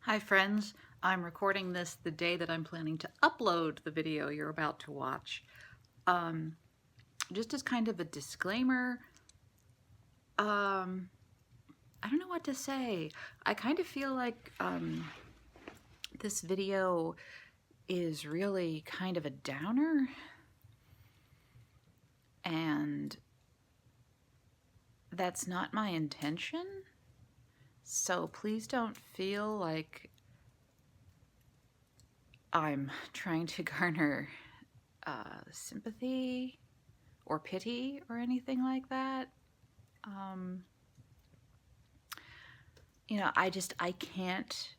Hi friends, I'm recording this the day that I'm planning to upload the video you're about to watch. Um, just as kind of a disclaimer, I don't know what to say. I kind of feel like this video is really kind of a downer, and that's not my intention. So please don't feel like I'm trying to garner sympathy or pity or anything like that. I can't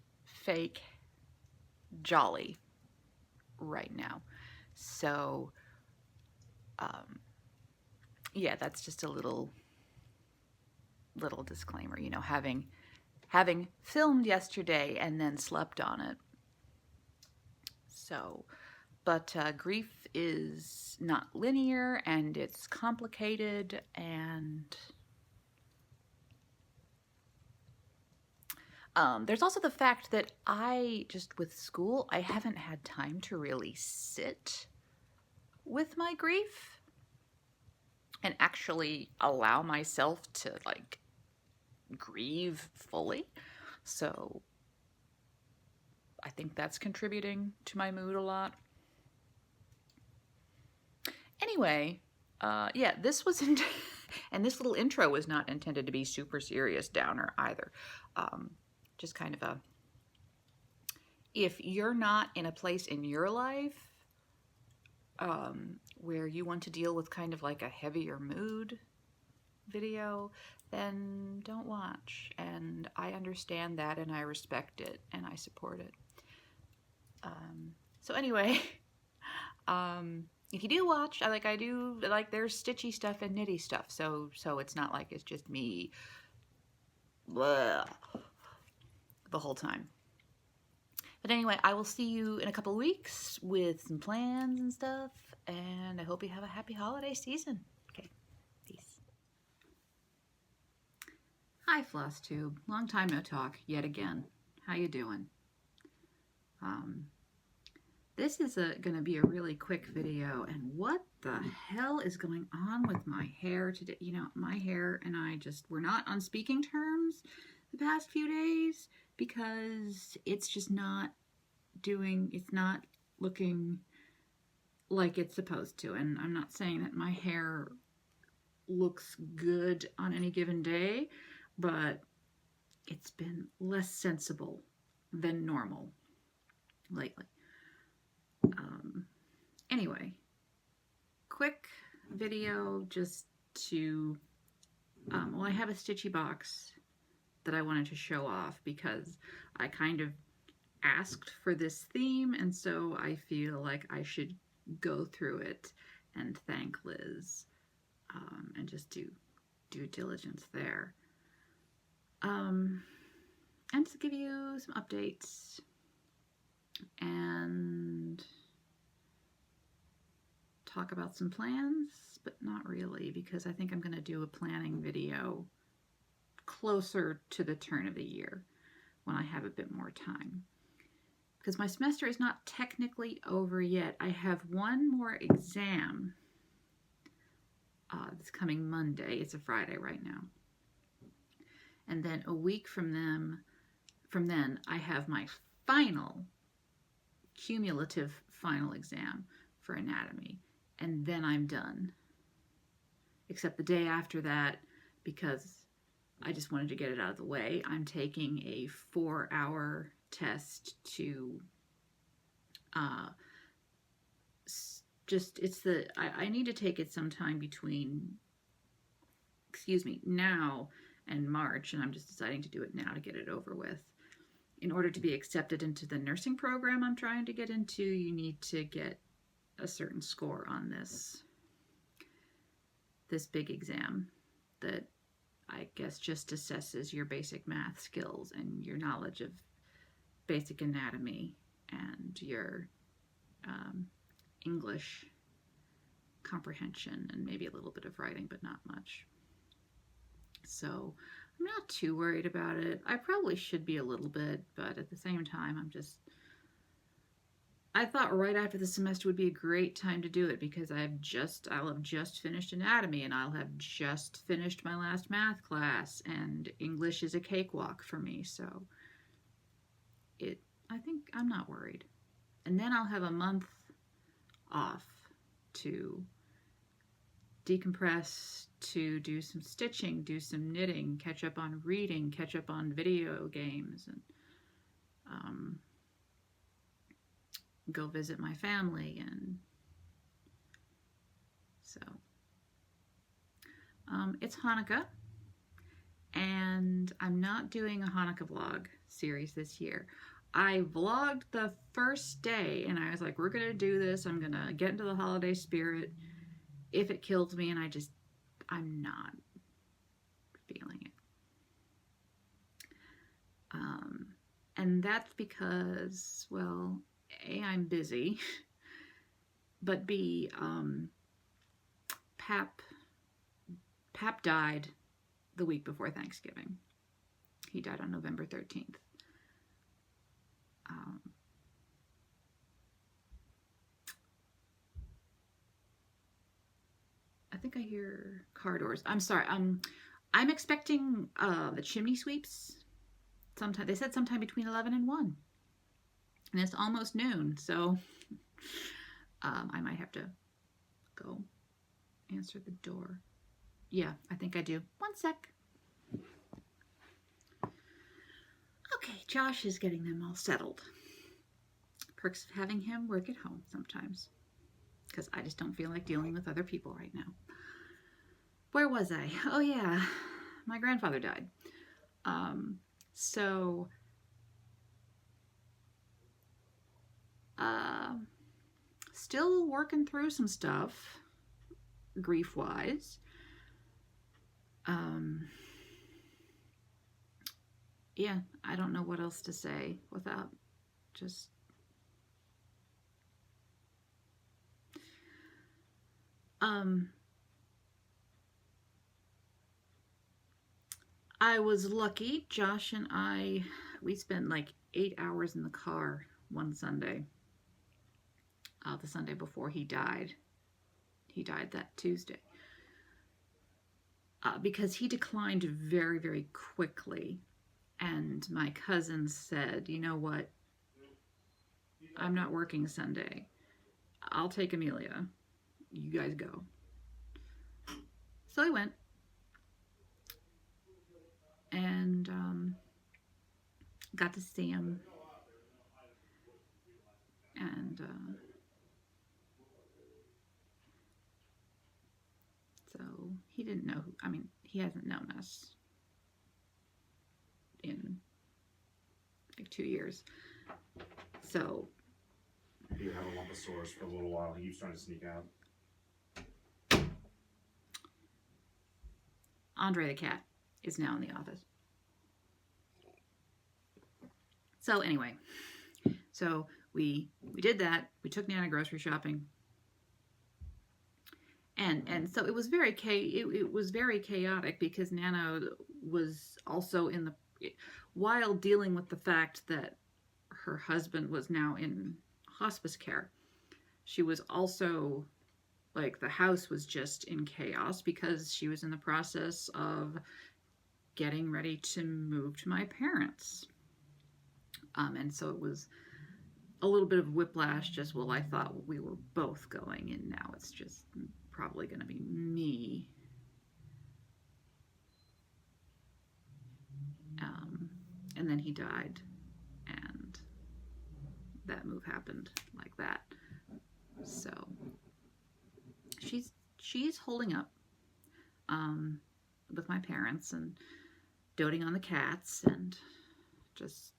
fake jolly right now. So, yeah, that's just a little disclaimer, having filmed yesterday and then slept on it. So, but grief is not linear and it's complicated, and there's also the fact that with school, I haven't had time to really sit with my grief and actually allow myself to grieve fully. So I think that's contributing to my mood a lot. Anyway, yeah, this was and this little intro was not intended to be super serious downer either. Just kind of if you're not in a place in your life where you want to deal with kind of like a heavier mood video, then don't watch. And I understand that, and I respect it, and I support it. So anyway, if you do watch, I do, there's stitchy stuff and knitty stuff. So it's not like it's just me blah, the whole time. But anyway, I will see you in a couple of weeks with some plans and stuff, and I hope you have a happy holiday season. Okay, peace. Hi, Flostube. Long time no talk, yet again. How you doing? This is going to be a really quick video, and what the hell is going on with my hair today? My hair and I we're not on speaking terms the past few days because it's just not looking like it's supposed to. And I'm not saying that my hair looks good on any given day, but it's been less sensible than normal lately. Anyway, quick video just to, well, I have a stitchy box that I wanted to show off because I kind of asked for this theme, and so I feel like I should go through it and thank Liz and just do due diligence there. And just give you some updates and talk about some plans, but not really, because I think I'm going to do a planning video closer to the turn of the year when I have a bit more time. Because my semester is not technically over yet. I have one more exam this coming Monday. It's a Friday right now. And then a week from then, I have my cumulative final exam for anatomy. And then I'm done. Except the day after that, because I just wanted to get it out of the way, I'm taking a 4-hour test to I need to take it sometime between now and March, and I'm just deciding to do it now to get it over with. In order to be accepted into the nursing program I'm trying to get into, you need to get a certain score on this big exam that I guess just assesses your basic math skills and your knowledge of basic anatomy and your English comprehension and maybe a little bit of writing, but not much. So I'm not too worried about it. I probably should be a little bit, but at the same time, I thought right after the semester would be a great time to do it because I'll have just finished anatomy and I'll have just finished my last math class, and English is a cakewalk for me, so I think I'm not worried. And then I'll have a month off to decompress, to do some stitching, do some knitting, catch up on reading, catch up on video games, and go visit my family. And so it's Hanukkah, and I'm not doing a Hanukkah vlog series this year. I vlogged the first day and I was like, we're gonna do this, I'm gonna get into the holiday spirit if it kills me, and I'm not feeling it. And that's because, well, A, I'm busy, but B, Pap died the week before Thanksgiving. He died on November 13th. I think I hear car doors. I'm sorry. I'm expecting the chimney sweeps. Sometime they said sometime between 11 and 1, and it's almost noon, so I might have to go answer the door. Yeah, I think I do. One sec. Okay, Josh is getting them all settled. Perks of having him work at home sometimes, because I just don't feel like dealing with other people right now. Where was I? Oh yeah, my grandfather died. So still working through some stuff, grief-wise. Yeah, I don't know what else to say without just I was lucky. Josh and we spent like 8 hours in the car one Sunday. The Sunday before he died. He died that Tuesday. Because he declined very, very quickly. And my cousin said, you know what? I'm not working Sunday. I'll take Amelia. You guys go. So he went. And got to see him. And so he didn't know who, I mean, he hasn't known us in like 2 years. So he would have a lump of sores for a little while. He was trying to sneak out. Andre the cat is now in the office. So anyway, so we did that. We took Nana grocery shopping, and so it was very chaotic because Nana was also while dealing with the fact that her husband was now in hospice care. She was also, like, the house was just in chaos because she was in the process of getting ready to move to my parents. And so it was a little bit of whiplash, just, well, I thought we were both going, and now it's just probably going to be me. And then he died, and that move happened like that. So she's holding up with my parents and doting on the cats and just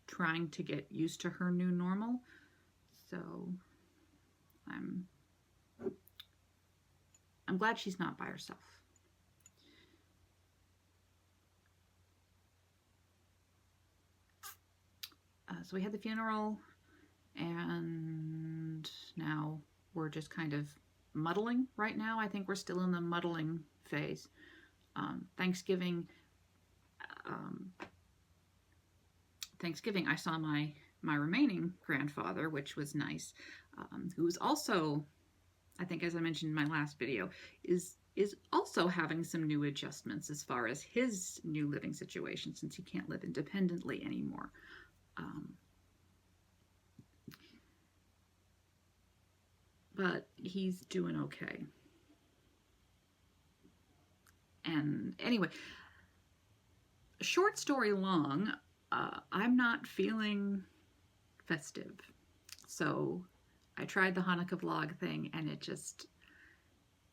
trying to get used to her new normal. So I'm glad she's not by herself. So we had the funeral, and now we're just kind of muddling right now. I think we're still in the muddling phase. Thanksgiving, Thanksgiving, I saw my remaining grandfather, which was nice, who was also, I think as I mentioned in my last video, is also having some new adjustments as far as his new living situation, since he can't live independently anymore. But he's doing okay. And anyway, short story long, I'm not feeling festive. So I tried the Hanukkah vlog thing, and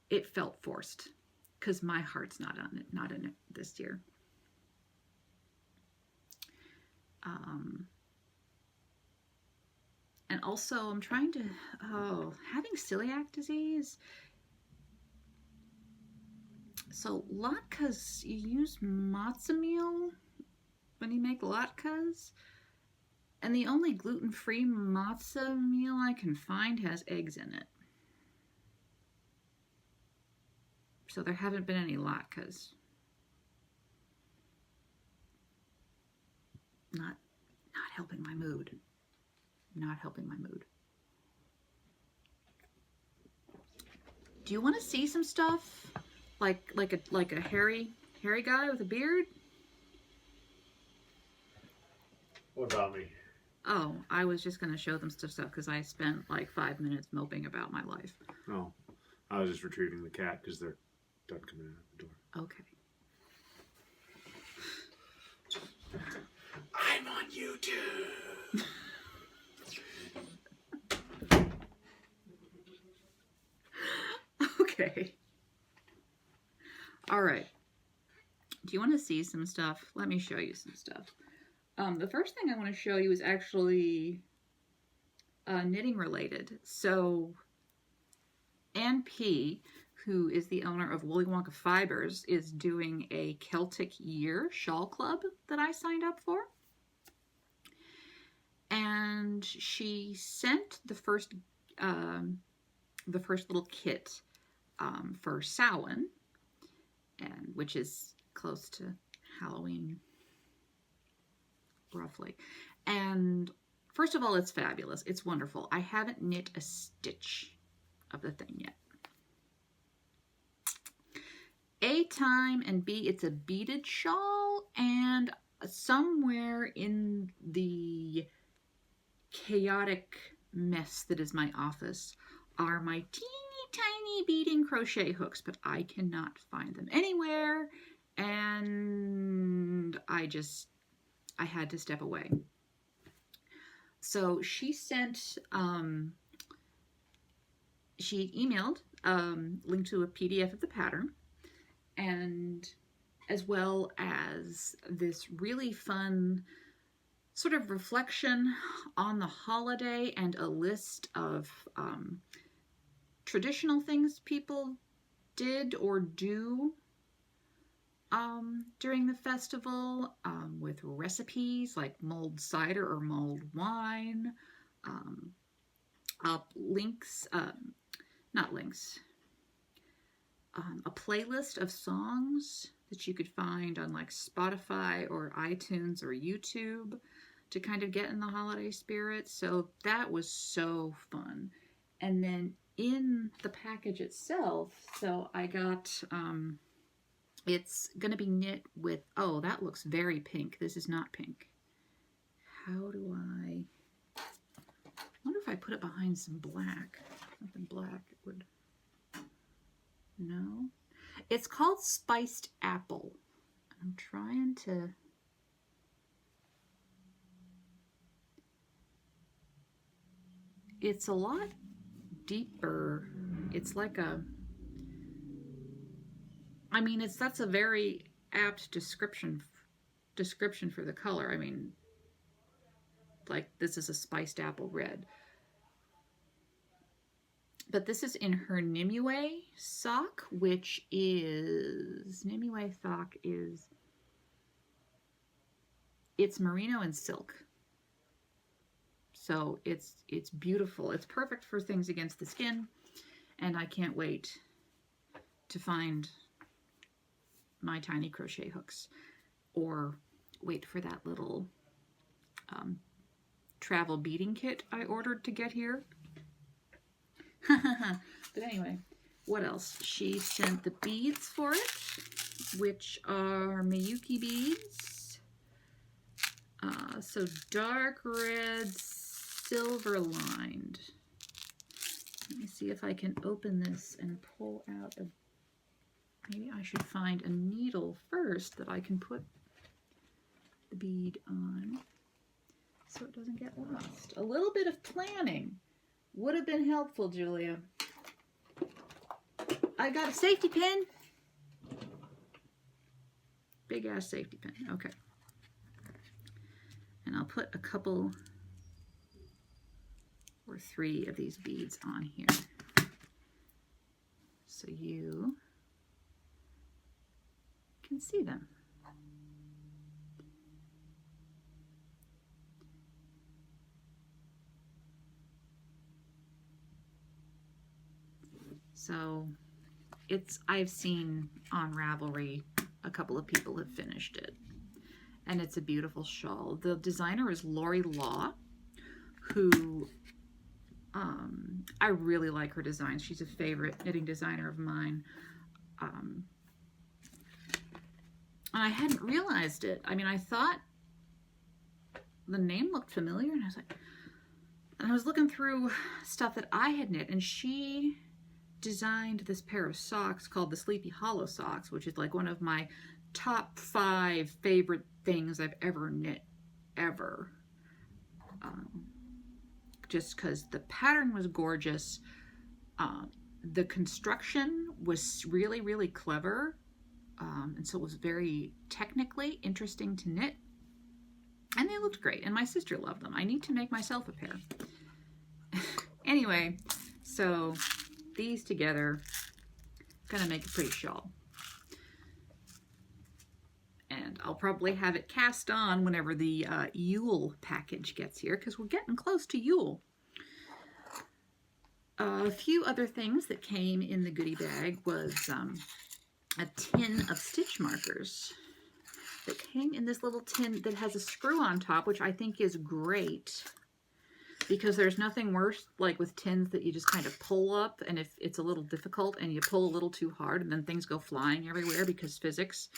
it felt forced, because my heart's not in it this year. And also I'm trying to, having celiac disease. So latkes, you use matzah meal when you make latkes, and the only gluten-free matzah meal I can find has eggs in it. So there haven't been any latkes. Not helping my mood. Not helping my mood. Do you want to see some stuff? Like a hairy guy with a beard? What about me? Oh, I was just gonna show them stuff because I spent like 5 minutes moping about my life. Oh, I was just retrieving the cat because they're done coming out the door. Okay. I'm on YouTube. Okay. All right. Do you want to see some stuff? Let me show you some stuff. The first thing I want to show you is actually knitting related. So Ann P., who is the owner of Woolly Wonka Fibers, is doing a Celtic Year shawl club that I signed up for. And she sent the first little kit for Samhain, and which is close to Halloween, roughly. And first of all, it's fabulous. It's wonderful. I haven't knit a stitch of the thing yet. A time, and B, it's a beaded shawl, and somewhere in the chaotic mess that is my office are my teeny tiny beading crochet hooks, but I cannot find them anywhere, and I had to step away. So she sent, she emailed link to a PDF of the pattern, and as well as this really fun sort of reflection on the holiday and a list of traditional things people did or do during the festival, with recipes like mulled cider or mulled wine, links, not links, a playlist of songs that you could find on like Spotify or iTunes or YouTube to kind of get in the holiday spirit. So that was so fun. And then in the package itself, so I got, it's going to be knit with, oh, that looks very pink. This is not pink. How do I wonder if I put it behind some black, something black would, no. It's called Spiced Apple. I'm trying to, it's a lot deeper. It's like a, I mean, that's a very apt description for the color. I mean, like this is a spiced apple red. But this is in her Nimue sock, which is, Nimue sock is, it's merino and silk. So it's beautiful. It's perfect for things against the skin, and I can't wait to find my tiny crochet hooks. or wait for that little travel beading kit I ordered to get here. But anyway, what else? She sent the beads for it, which are Miyuki beads. So dark red, silver lined. Let me see if I can open this and pull out a... Maybe I should find a needle first that I can put the bead on so it doesn't get lost. A little bit of planning would have been helpful, Julia. I got a safety pin. Big ass safety pin. Okay. And I'll put a couple or 3 of these beads on here. So you can see them. So I've seen on Ravelry a couple of people have finished it, and it's a beautiful shawl. The designer is Lori Law, who I really like her designs. She's a favorite knitting designer of mine. And I hadn't realized it. I mean, I thought the name looked familiar, and I was like, and I was looking through stuff that I had knit, and she designed this pair of socks called the Sleepy Hollow socks, which is like one of my top 5 favorite things I've ever knit, ever. Just because the pattern was gorgeous. The construction was really, really clever. And so it was very technically interesting to knit. And they looked great. And my sister loved them. I need to make myself a pair. Anyway, so these together, gonna make a pretty shawl. And I'll probably have it cast on whenever the Yule package gets here, because we're getting close to Yule. A few other things that came in the goodie bag was a tin of stitch markers that came in this little tin that has a screw on top, which I think is great, because there's nothing worse like with tins that you just kind of pull up, and if it's a little difficult and you pull a little too hard and then things go flying everywhere because physics.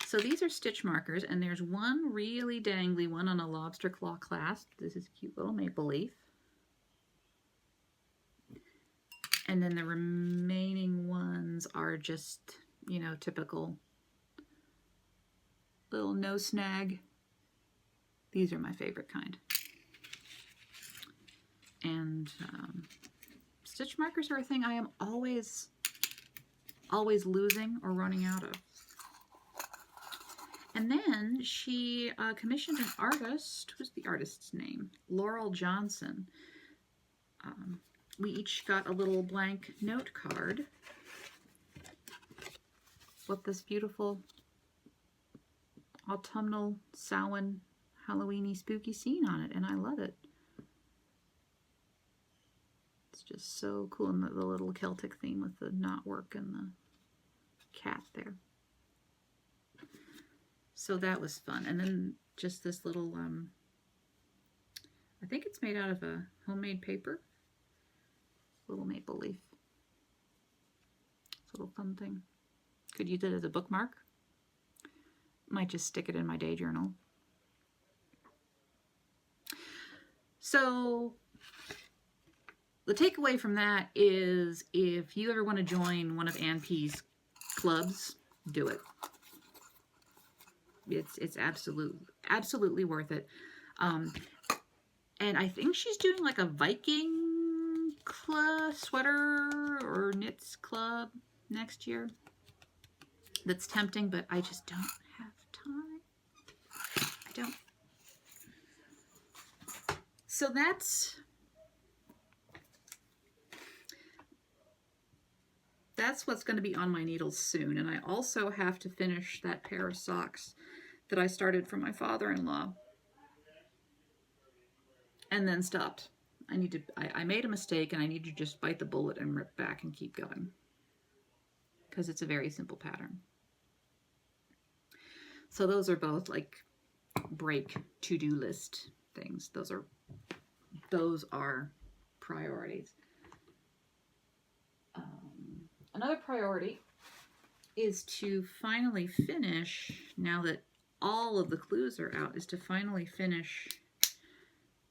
So these are stitch markers, and there's one really dangly one on a lobster claw clasp. This is a cute little maple leaf. And then the remaining ones are just, you know, typical little no snag. These are my favorite kind. And stitch markers are a thing I am always losing or running out of. And then she commissioned an artist. Who's the artist's name? Laurel Johnson. We each got a little blank note card with this beautiful autumnal Samhain Halloweeny spooky scene on it, and I love it. It's just so cool, and the little Celtic theme with the knotwork and the cat there. So that was fun. And then just this little, I think it's made out of a homemade paper. Little maple leaf. It's a little fun thing. Could use it as a bookmark. Might just stick it in my day journal. So the takeaway from that is, if you ever want to join one of Ann P's clubs, do it. It's absolutely worth it. And I think she's doing like a Viking club, sweater or knits club next year. That's tempting, but I just don't have time. I don't. So that's what's going to be on my needles soon. And I also have to finish that pair of socks that I started for my father-in-law and then stopped. I made a mistake, and I need to just bite the bullet and rip back and keep going, because it's a very simple pattern. So those are both like break to-do list things. Those are priorities. Another priority is to finally finish, now that all of the clues are out, is to finally finish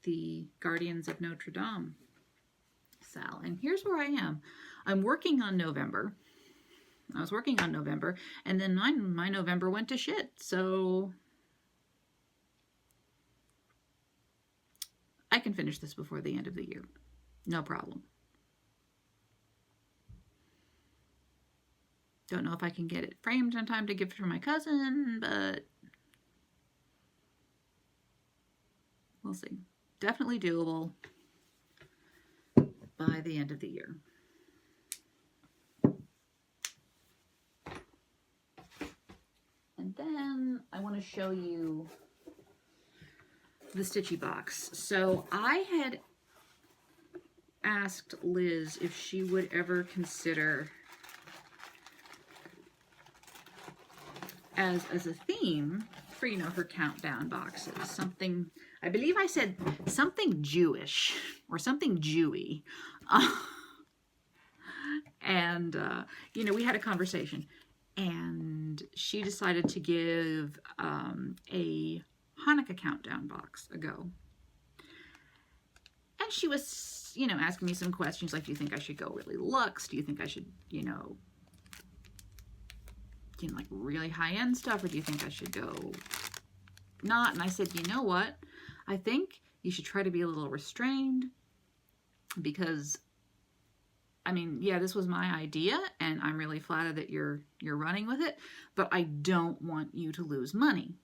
the Guardians of Notre Dame, Sal. And here's where I am. I'm working on November. I was working on November, and then my November went to shit. So I can finish this before the end of the year. No problem. Don't know if I can get it framed in time to give to my cousin, but we'll see. Definitely doable by the end of the year. And then I want to show you the Stitchy box. So I had asked Liz if she would ever consider as a theme for, you know, her countdown boxes, something, I believe I said something Jewish or something Jewy. And, you know, we had a conversation, and she decided to give a Hanukkah countdown box a go. And she was, you know, asking me some questions like, do you think I should go really luxe? Do you think I should, you know, like really high-end stuff, or do you think I should go not? And I said, you know what? I think you should try to be a little restrained, because, I mean, yeah, this was my idea, and I'm really flattered that you're running with it, but I don't want you to lose money.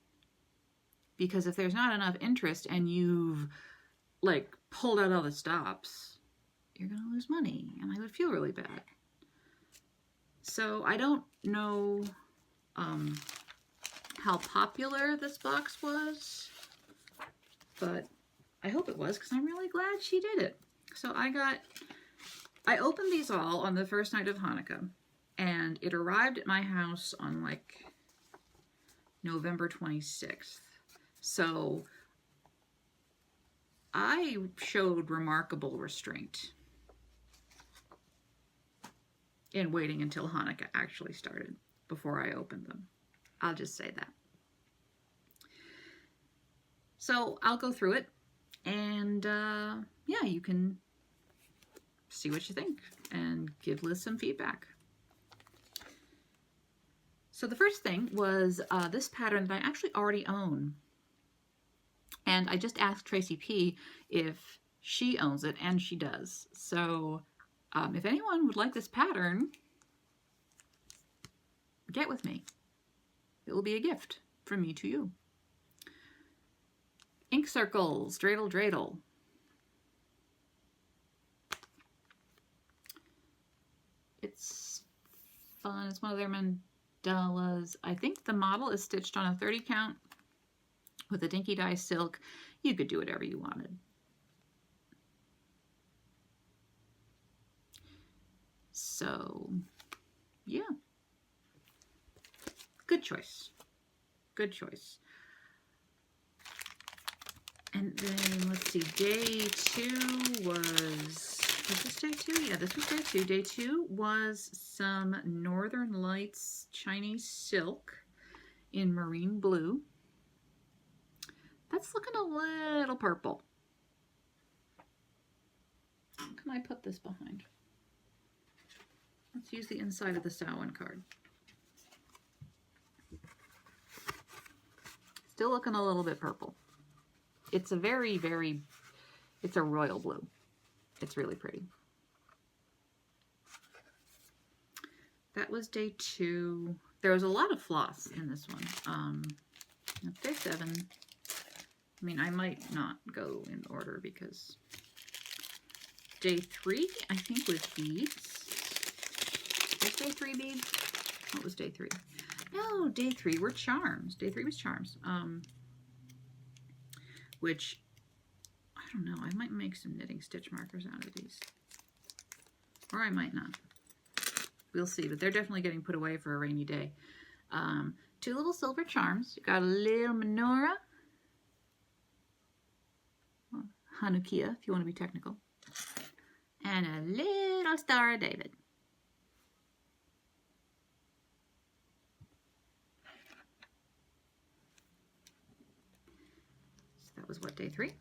Because if there's not enough interest and you've, like, pulled out all the stops, you're going to lose money, and I would feel really bad. So I don't know how popular this box was, but I hope it was, because I'm really glad she did it. So I opened these all on the first night of Hanukkah, and it arrived at my house on like November 26th. So I showed remarkable restraint in waiting until Hanukkah actually started before I opened them. I'll just say that. So I'll go through it, and yeah, you can see what you think and give Liz some feedback. So the first thing was this pattern that I actually already own. And I just asked Tracy P if she owns it, and she does. So if anyone would like this pattern, get with me. It will be a gift from me to you. Ink circles, dreidel dreidel. It's fun. It's one of their mandalas. I think the model is stitched on a 30 count with a dinky dye silk. You could do whatever you wanted. So, yeah. Good choice. Good choice. And then, let's see, day 2 was this day 2? Yeah, this was day 2. Day 2 was some Northern Lights Chinese silk in marine blue. That's looking a little purple. How can I put this behind? Let's use the inside of the Samhain card. Still looking a little bit purple. It's a very, very, it's a royal blue. It's really pretty. That was day 2. There was a lot of floss in this one. That's day 7. I mean, I might not go in order because day 3, I think, was beads. Was day 3 beads? What was day 3? No, day 3 were charms. Day 3 was charms. Which, I don't know, I might make some knitting stitch markers out of these. Or I might not. We'll see, but they're definitely getting put away for a rainy day. 2 little silver charms. You got a little menorah, Chanukah, if you want to be technical, and a little Star of David. So that was what, day 3?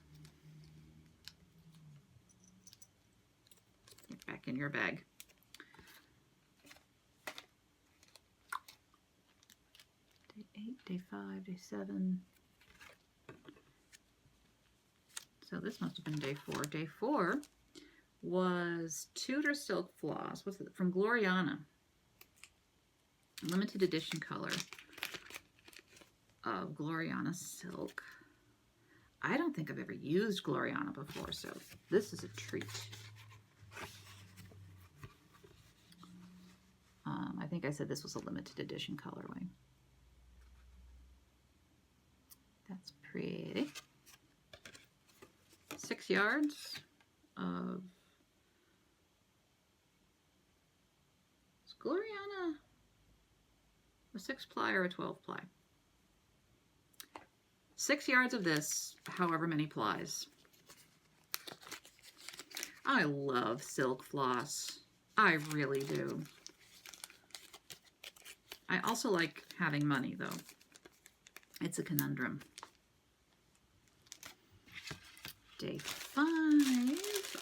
Get back in your bag. Day 8, day 5, day 7. So this must have been day 4. Day 4 was Tudor Silk Floss. What's it? From Gloriana. Limited edition color of Gloriana Silk. I don't think I've ever used Gloriana before, so this is a treat. I think I said this was a limited edition colorway. That's pretty. 6 yards of is Gloriana a 6-ply or a 12-ply? 6 yards of this, however many plies. I love silk floss. I really do. I also like having money, though. It's a conundrum. Day 5.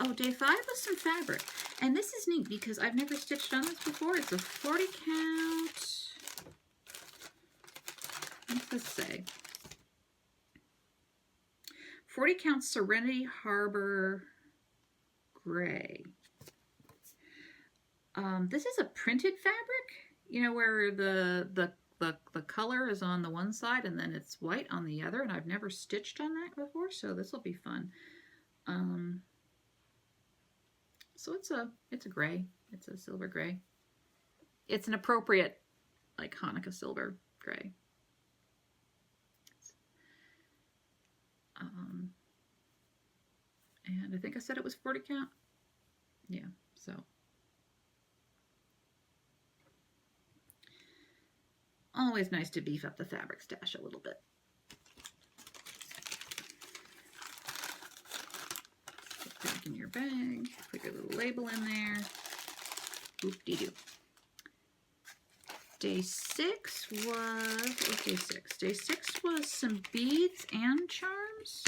Oh, day 5 was some fabric. And this is neat because I've never stitched on this before. It's a 40 count. What's this say? 40 count Serenity Harbor Gray. This is a printed fabric, you know, where the color is on the one side and then it's white on the other, and I've never stitched on that before, so this will be fun. So it's a gray. It's a silver gray. It's an appropriate, like, Hanukkah silver gray. And I think I said it was 40 count. Yeah, so. Always nice to beef up the fabric stash a little bit. Put it back in your bag. Put your little label in there. Oop-de-doo. Day 6 was, what was day 6? Day 6 was some beads and charms.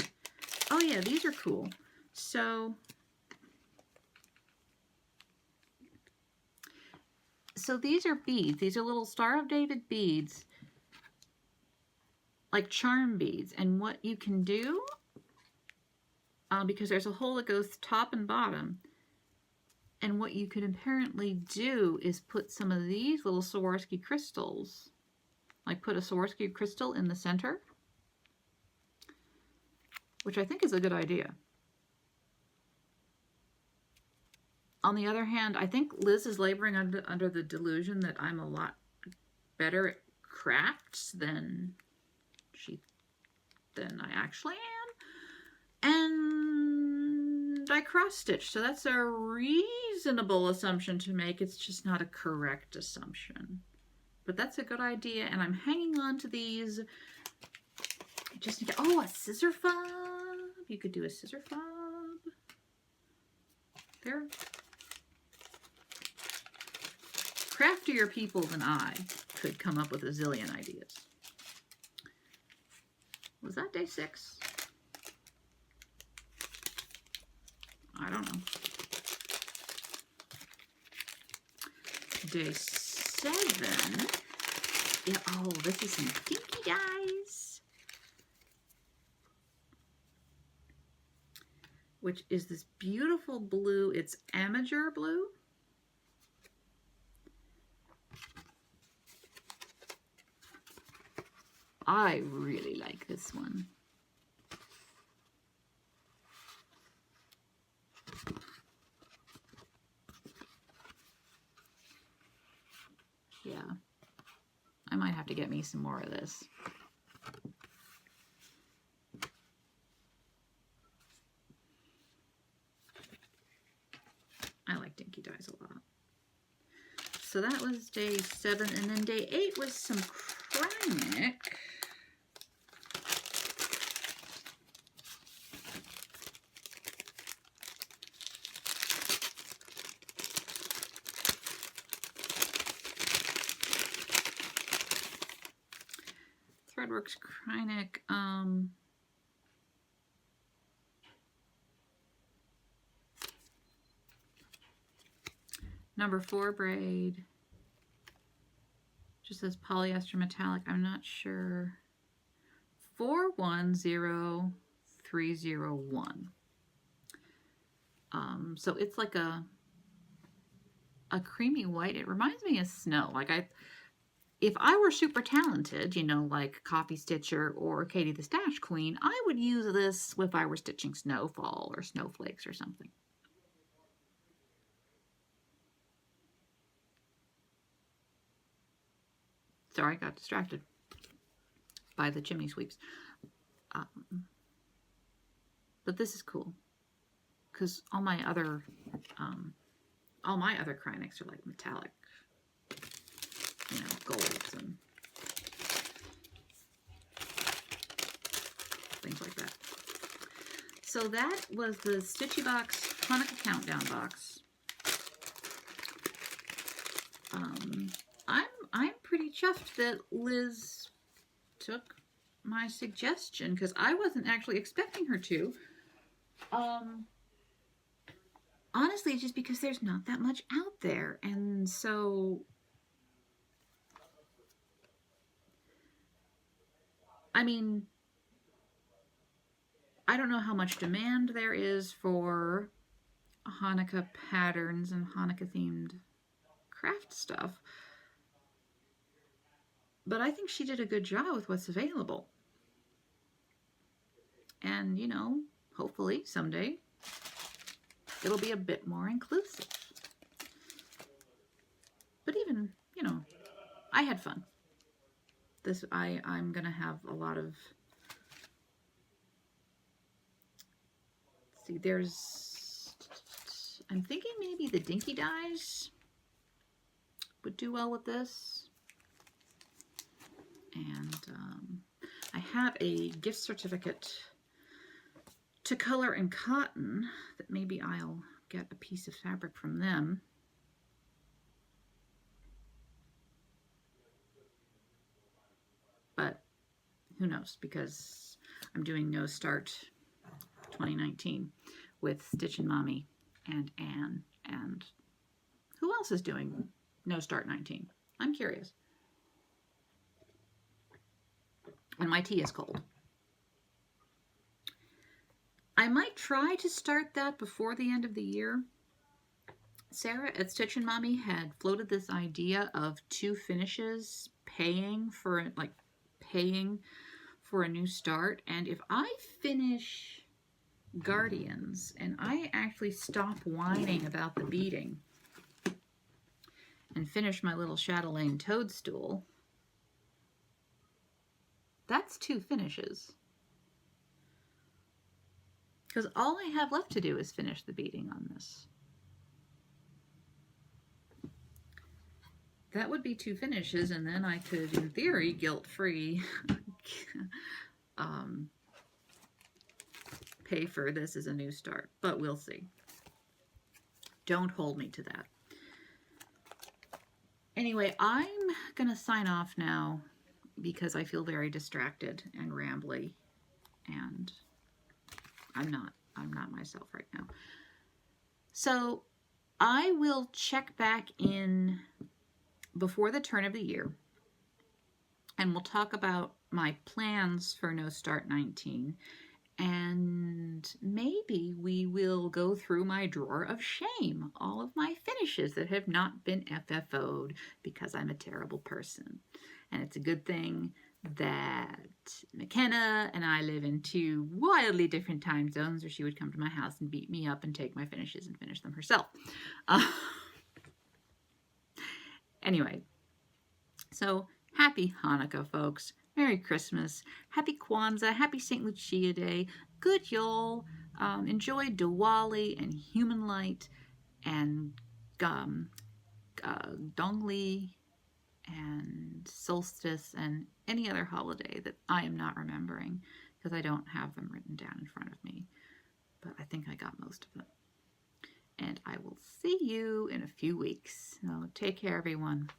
Oh yeah, these are cool. So these are beads. These are little Star of David beads, like charm beads. And what you can do, because there's a hole that goes top and bottom, and what you could apparently do is put some of these little Swarovski crystals, like put a Swarovski crystal in the center, which I think is a good idea. On the other hand, I think Liz is laboring under the delusion that I'm a lot better at crafts than I actually am. And I cross-stitch, so that's a reasonable assumption to make. It's just not a correct assumption. But that's a good idea, and I'm hanging on to these just to get, oh, a scissor fob. You could do a scissor fob. There. Craftier people than I could come up with a zillion ideas. Was that day 6? I don't know. Day 7. Yeah, oh, this is some dinky dyes. Which is this beautiful blue. It's Amateur blue. I really like this one. Yeah, I might have to get me some more of this. I like dinky dyes a lot. So that was day 7, and then day 8 was some craft Nick. Threadworks Krynic. Number 4 braid. Just says polyester metallic. I'm not sure. 410301. So it's like a creamy white. It reminds me of snow. Like if I were super talented, you know, like Coffee Stitcher or Katie the Stash Queen, I would use this if I were stitching snowfall or snowflakes or something. Sorry, I got distracted by the chimney sweeps. But this is cool because all my other Krynics are like metallic, you know, golds and things like that. So that was the Stitchy Box Hanukkah Countdown box. I'm pretty chuffed that Liz took my suggestion because I wasn't actually expecting her to. Honestly, just because there's not that much out there, and so I mean, I don't know how much demand there is for Hanukkah patterns and Hanukkah themed craft stuff. But I think she did a good job with what's available. And, you know, hopefully someday it'll be a bit more inclusive. But even, you know, I had fun. I'm going to have a lot of... Let's see, I'm thinking maybe the Dinky Dyes would do well with this. And I have a gift certificate to Color and Cotton that maybe I'll get a piece of fabric from them. But who knows, because I'm doing No Start 2019 with Stitch and Mommy and Anne. And who else is doing No Start 19? I'm curious. And my tea is cold. I might try to start that before the end of the year. Sarah at Stitch and Mommy had floated this idea of 2 finishes paying for a new start. And if I finish Guardians and I actually stop whining about the beading and finish my little Chatelaine Toadstool, that's 2 finishes. Because all I have left to do is finish the beading on this. That would be 2 finishes, and then I could, in theory, guilt-free pay for this as a new start. But we'll see. Don't hold me to that. Anyway, I'm going to sign off now because I feel very distracted and rambly, and I'm not myself right now. So I will check back in before the turn of the year, and we'll talk about my plans for No Start 19, and maybe we will go through my drawer of shame, all of my finishes that have not been FFO'd because I'm a terrible person. And it's a good thing that McKenna and I live in 2 wildly different time zones, or she would come to my house and beat me up and take my finishes and finish them herself. Anyway, so happy Hanukkah, folks. Merry Christmas. Happy Kwanzaa. Happy St. Lucia Day. Good y'all. Enjoy Diwali and Human Light and Dongli and Solstice and any other holiday that I am not remembering because I don't have them written down in front of me. But I think I got most of them. And I will see you in a few weeks. So take care, everyone.